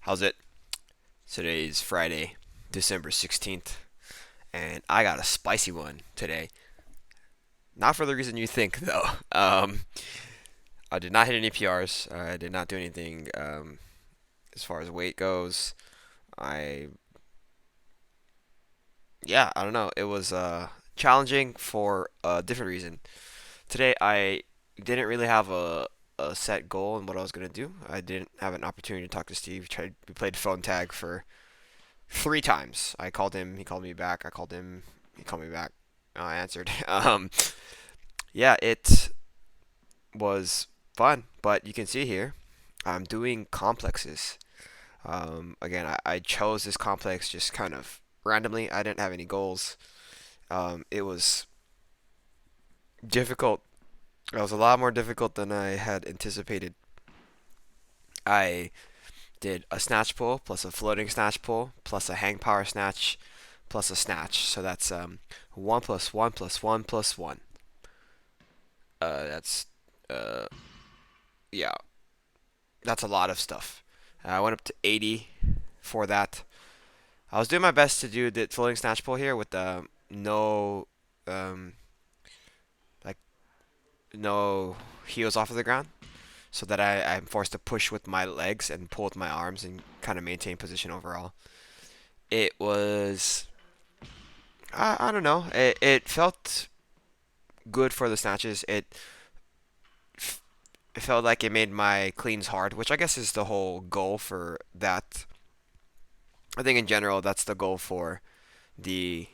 How's it? Today's Friday, December 16th, and I got a spicy one today. Not for the reason you think, though. I did not hit any PRs. I did not do anything as far as weight goes. I, yeah, I don't know. It was challenging for a different reason. Today, I didn't really have a set goal in what I was going to do. I didn't have an opportunity to talk to Steve. We played phone tag for 3 times. I called him, he called me back. I called him, he called me back. I answered. Yeah, it was fun, but you can see here, I'm doing complexes. Again, I chose this complex just kind of randomly. I didn't have any goals. It was difficult. It was a lot more difficult than I had anticipated. I did a snatch pull plus a floating snatch pull plus a hang power snatch plus a snatch. So that's 1 plus 1 plus 1 plus 1. That's uh, yeah, that's a lot of stuff. I went up to 80 for that. I was doing my best to do the floating snatch pull here with no um, like no heels off of the ground, so that I'm forced to push with my legs and pull with my arms and kind of maintain position overall. It was I don't know. It felt good for the snatches. It felt like it made my cleans hard, which I guess is the whole goal for that. I think in general that's the goal for the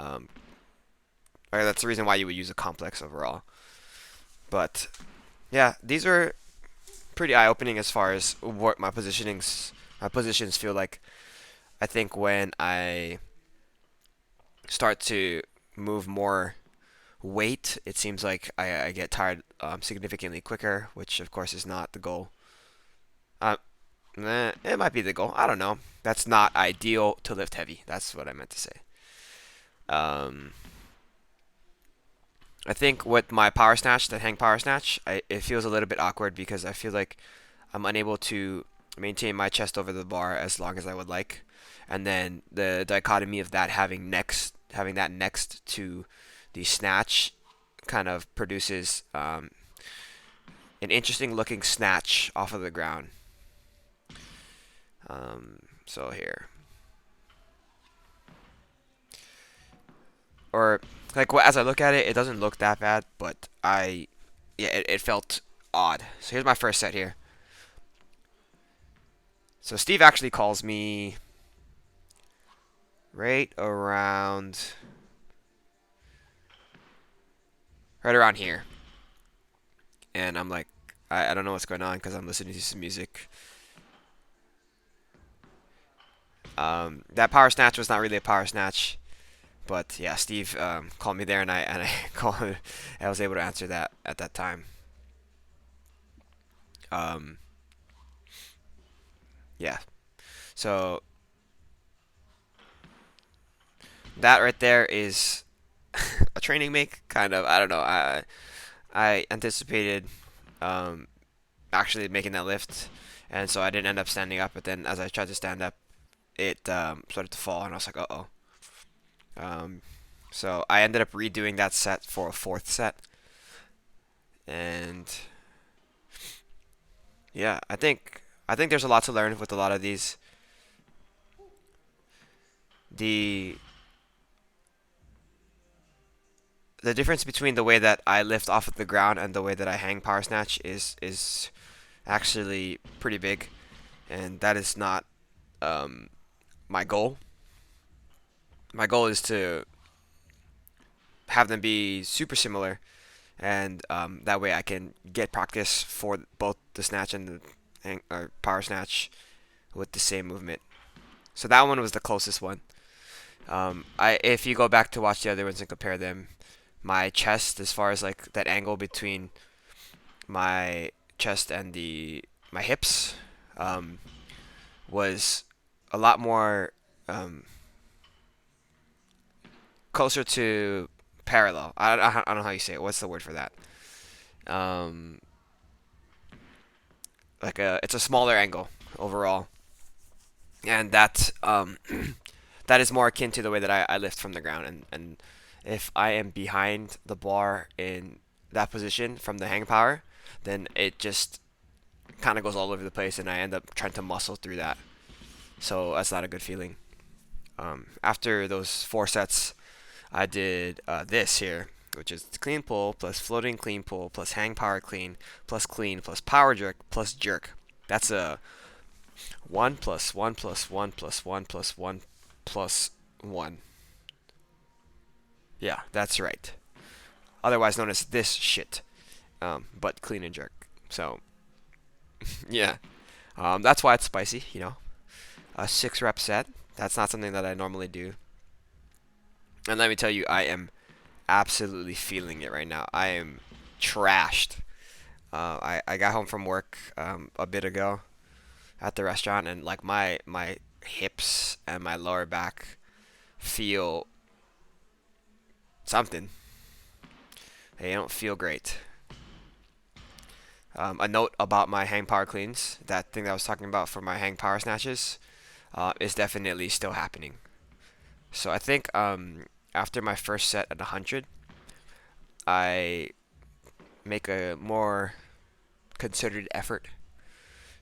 um, or that's the reason why you would use a complex overall. But yeah, these are pretty eye-opening as far as what my positions feel like. I think when I start to move more weight, it seems like I get tired significantly quicker, which of course is not the goal. Uh, it might be the goal. I don't know. That's not ideal to lift heavy. That's what I meant to say. Um, I think with my power snatch, the hang power snatch, it feels a little bit awkward because I feel like I'm unable to maintain my chest over the bar as long as I would like. And then the dichotomy of that having that next to the snatch kind of produces an interesting looking snatch off of the ground. So here, or like as I look at it, it doesn't look that bad, but yeah, it felt odd. So here's my first set here. So Steve actually calls me right around right around here, and I'm like, I don't know what's going on because I'm listening to some music. That power snatch was not really a power snatch, but yeah, Steve called me there, and I called, I was able to answer that at that time. Um, yeah, so that right there is a training make, kind of. I don't know. I anticipated um, actually making that lift, and so I didn't end up standing up. But then as I tried to stand up, it started to fall, and I was like, uh-oh. Um, so I ended up redoing that set for a fourth set, and yeah, I think there's a lot to learn with a lot of these. The the difference between the way that I lift off of the ground and the way that I hang power snatch is actually pretty big, and that is not um, my goal. My goal is to have them be super similar, and that way I can get practice for both the snatch and the or power snatch with the same movement. So that one was the closest one. I if you go back to watch the other ones and compare them, my chest, as far as like that angle between my chest and the my hips, um, was a lot more um, closer to parallel. I don't know how you say it. What's the word for that? Um, it's a smaller angle overall. and that that is more akin to the way that I lift from the ground. And if I am behind the bar in that position from the hang power, then it just kind of goes all over the place, and I end up trying to muscle through that. So that's not a good feeling. After those 4 sets, I did this here, which is clean pull plus floating clean pull plus hang power clean plus power jerk plus jerk. That's a 1 plus 1 plus 1 plus 1 plus 1 plus 1. Yeah, that's right. Otherwise known as this shit, but clean and jerk. So, yeah. That's why it's spicy, you know. A 6 rep set. That's not something that I normally do. And let me tell you, I am absolutely feeling it right now. I am trashed. I got home from work a bit ago at the restaurant, and like my hips and my lower back feel something. They don't feel great. A note about my hang power cleans, that thing that I was talking about for my hang power snatches, is definitely still happening. So I think after my first set at 100, I make a more considered effort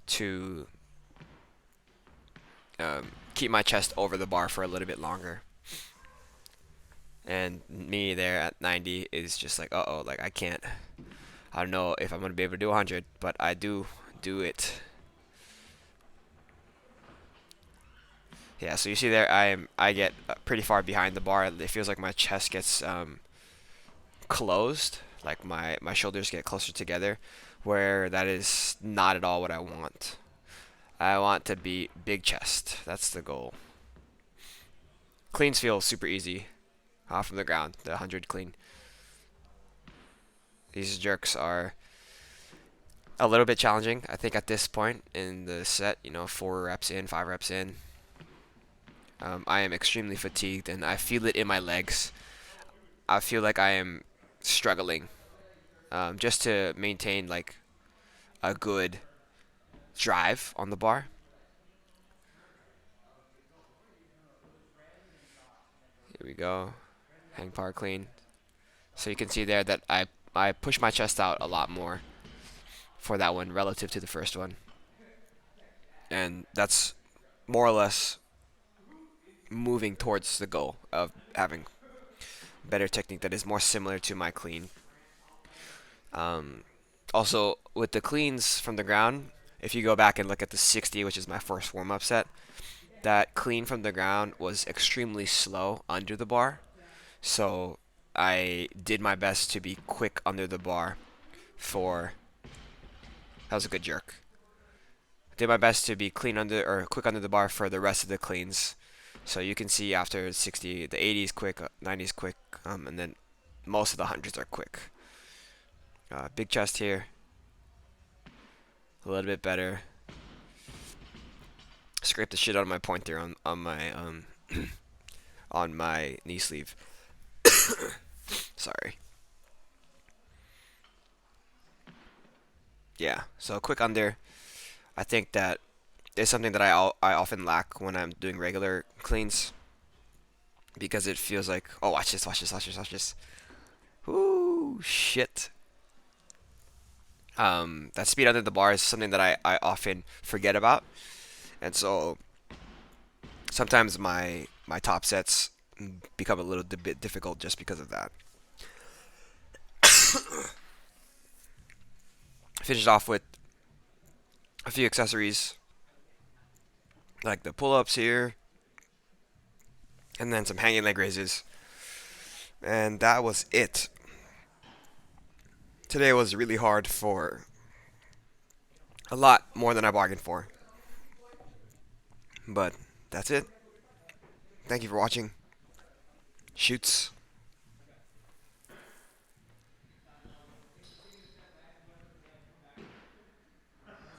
to keep my chest over the bar for a little bit longer. And me there at 90 is just like, uh oh, like I can't. I don't know if I'm gonna be able to do 100, but I do it. Yeah, so you see there, I get pretty far behind the bar. It feels like my chest gets closed, like my shoulders get closer together, where that is not at all what I want. I want to be big chest. That's the goal. Cleans feel super easy off from the ground. The 100 clean. These jerks are a little bit challenging. I think at this point in the set, 4 reps in, 5 reps in, I am extremely fatigued, and I feel it in my legs. I feel like I am struggling just to maintain like a good drive on the bar. Here we go. Hang power clean. So you can see there that I push my chest out a lot more for that one relative to the first one. And that's more or less moving towards the goal of having better technique that is more similar to my clean. Um, Also, with the cleans from the ground, if you go back and look at the 60, which is my first warm up set, that clean from the ground was extremely slow under the bar. So I did my best to be quick under the bar for. That was a good jerk. Did my best to be clean under or quick under the bar for the rest of the cleans. So you can see after 60, the 80s quick, 90s quick, and then most of the hundreds are quick. Big chest here, a little bit better. Scrape the shit out of my pointer on my on my knee sleeve. Sorry. Yeah. So quick under. I think that is something that I often lack when I'm doing regular cleans, because it feels like, oh, watch this, watch this, watch this, watch this. Ooh, shit. That speed under the bar is something that I often forget about, and so sometimes my top sets become a little bit difficult just because of that. Finish off with a few accessories like the pull-ups here, and then some hanging leg raises, and that was it. Today was really hard for a lot more than I bargained for, but that's it. Thank you for watching. Shoots.